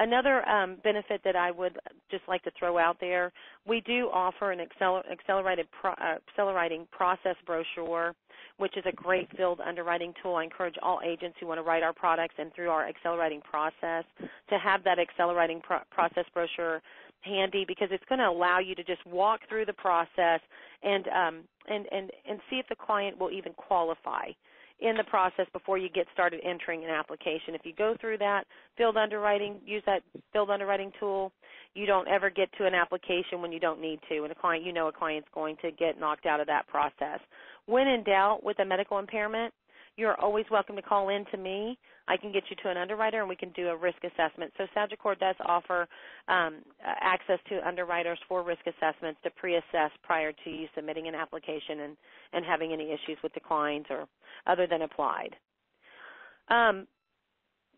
Another benefit that I would just like to throw out there, we do offer an accelerating process brochure, which is a great field underwriting tool. I encourage all agents who want to write our products and through our accelerating process to have that accelerating process brochure handy, because it's going to allow you to just walk through the process and see if the client will even qualify in the process before you get started entering an application. If you go through that field underwriting, use that field underwriting tool, you don't ever get to an application when you don't need to, and a client's going to get knocked out of that process. When in doubt with a medical impairment, you're always welcome to call in to me. I can get you to an underwriter, and we can do a risk assessment. So Sagicor does offer access to underwriters for risk assessments to pre-assess prior to you submitting an application and having any issues with declines or other than applied. I'm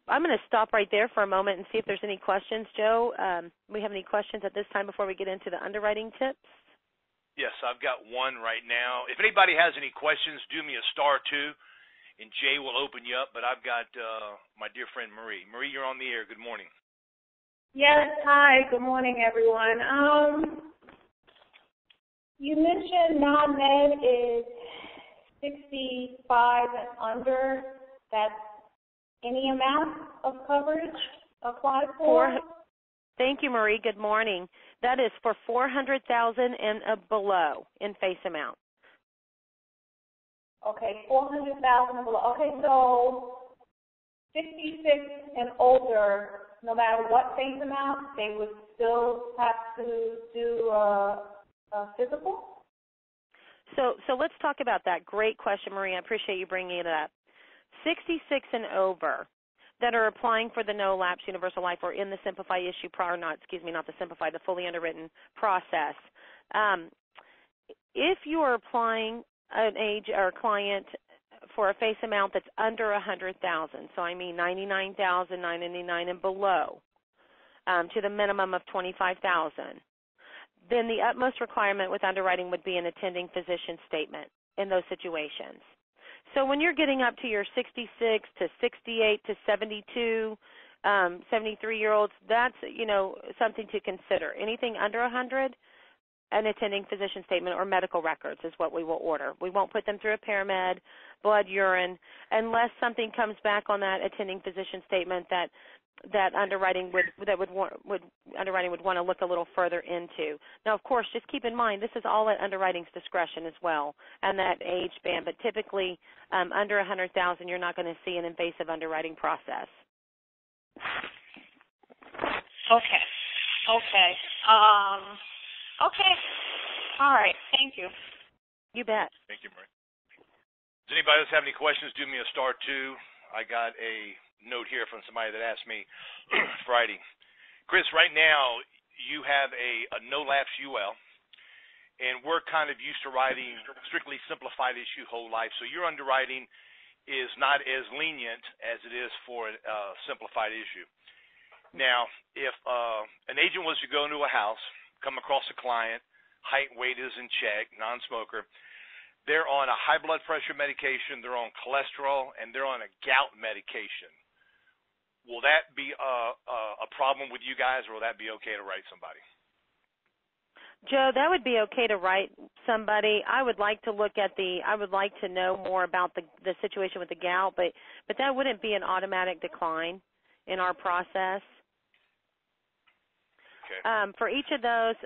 going to stop right there for a moment and see if there's any questions. Joe, we have any questions at this time before we get into the underwriting tips? Yes, I've got one right now. If anybody has any questions, do me a *2. And Jay will open you up, but I've got my dear friend Marie. Marie, you're on the air. Good morning. Yes, hi. Good morning, everyone. You mentioned non-med is 65 and under. That's any amount of coverage applied for? Thank you, Marie. Good morning. That is for $400,000 and below in face amount. Okay, $400,000 and below. Okay, so 56 and older, no matter what face amount, they would still have to do a physical? So let's talk about that. Great question, Marie. I appreciate you bringing it up. 66 and over that are applying for the No Lapse Universal Life or in the Simplify issue, the fully underwritten process. If you are applying an age or a client for a face amount that's under $100,000, so I mean $99,999 and below, to the minimum of $25,000, then the utmost requirement with underwriting would be an attending physician statement in those situations. So when you're getting up to your 66 to 68 to 72, 73-year-olds, that's something to consider. Anything under 100. An attending physician statement or medical records is what we will order. We won't put them through a paramed, blood, urine, unless something comes back on that attending physician statement that underwriting would want to look a little further into. Now, of course, just keep in mind this is all at underwriting's discretion as well, and that age band. But typically, under 100,000, you're not going to see an invasive underwriting process. Okay. Okay. All right. Thank you. You bet. Thank you, Marie. Does anybody else have any questions? Do me a *2. I got a note here from somebody that asked me Friday. Chris, right now you have a no lapse UL, and we're kind of used to writing strictly simplified issue whole life. So your underwriting is not as lenient as it is for a simplified issue. Now, if an agent was to go into a house, come across a client, height, weight is in check, non-smoker, they're on a high blood pressure medication, they're on cholesterol, and they're on a gout medication. Will that be a problem with you guys, or will that be okay to write somebody? Joe, that would be okay to write somebody. I would like to know more about the situation with the gout, but that wouldn't be an automatic decline in our process. For each of those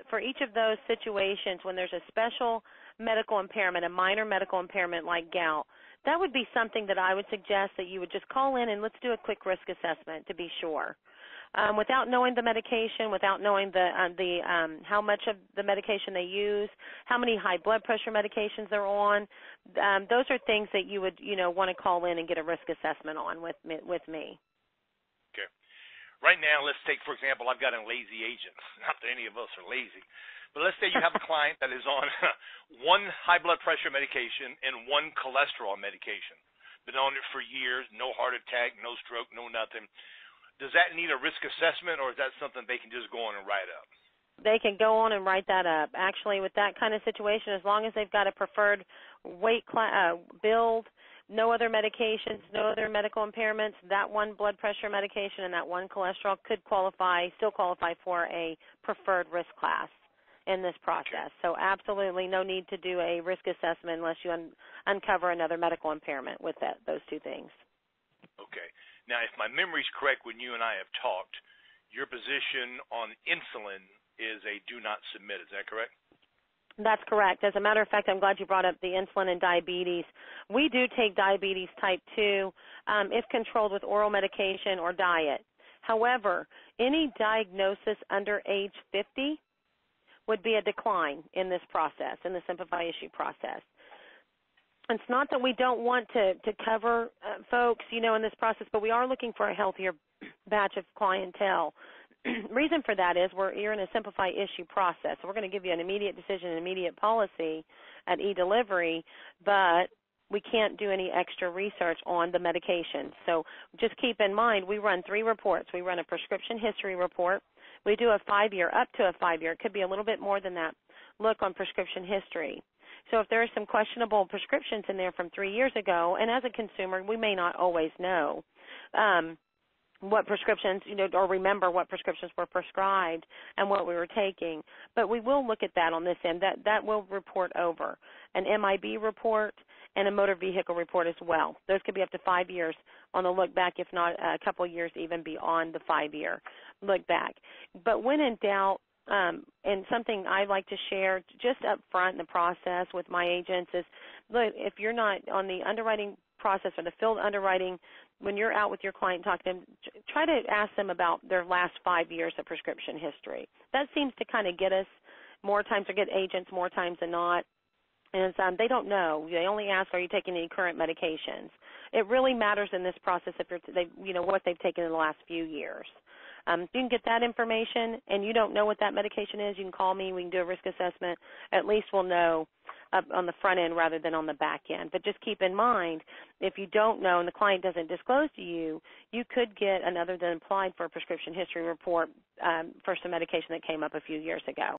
situations, when there's a special medical impairment, a minor medical impairment like gout, that would be something that I would suggest that you would just call in and let's do a quick risk assessment to be sure. Without knowing the medication, without knowing how much of the medication they use, how many high blood pressure medications they're on, those are things that you would want to call in and get a risk assessment on with me. Okay. Right now, let's take, for example, I've got a lazy agent. Not that any of us are lazy. But let's say you have a client that is on one high blood pressure medication and one cholesterol medication. Been on it for years, no heart attack, no stroke, no nothing. Does that need a risk assessment, or is that something they can just go on and write up? They can go on and write that up. Actually, with that kind of situation, as long as they've got a preferred weight build, no other medications, no other medical impairments, that one blood pressure medication and that one cholesterol could still qualify for a preferred risk class in this process. So absolutely no need to do a risk assessment unless you uncover another medical impairment with those two things. Okay. Now, if my memory's correct, when you and I have talked, your position on insulin is a do not submit. Is that correct? That's correct. As a matter of fact, I'm glad you brought up the insulin and diabetes. We do take diabetes type 2 if controlled with oral medication or diet. However, any diagnosis under age 50 would be a decline in this process, in the Simplify issue process. It's not that we don't want to cover folks, in this process, but we are looking for a healthier batch of clientele. Reason for that is you're in a Simplify issue process. So we're going to give you an immediate decision, an immediate policy at e-delivery, but we can't do any extra research on the medication. So just keep in mind, we run 3 reports. We run a prescription history report. We do a 5-year, up to a 5-year. It could be a little bit more than that. Look on prescription history. So if there are some questionable prescriptions in there from 3 years ago, and as a consumer, we may not always know what prescriptions, or remember what prescriptions were prescribed and what we were taking. But we will look at that on this end. That will report over an MIB report and a motor vehicle report as well. Those could be up to 5 years on the look back, if not a couple of years even beyond the 5-year look back. But when in doubt, and something I like to share just up front in the process with my agents is, look, if you're not on the underwriting process or the field underwriting, when you're out with your client talking to them, try to ask them about their last 5 years of prescription history. That seems to kind of get us more times, or get agents more times than not. And they don't know. They only ask, are you taking any current medications? It really matters in this process if what they've taken in the last few years. If you can get that information and you don't know what that medication is, you can call me. We can do a risk assessment. At least we'll know on the front end rather than on the back end. But just keep in mind, if you don't know and the client doesn't disclose to you, you could get another than applied for a prescription history report for some medication that came up a few years ago.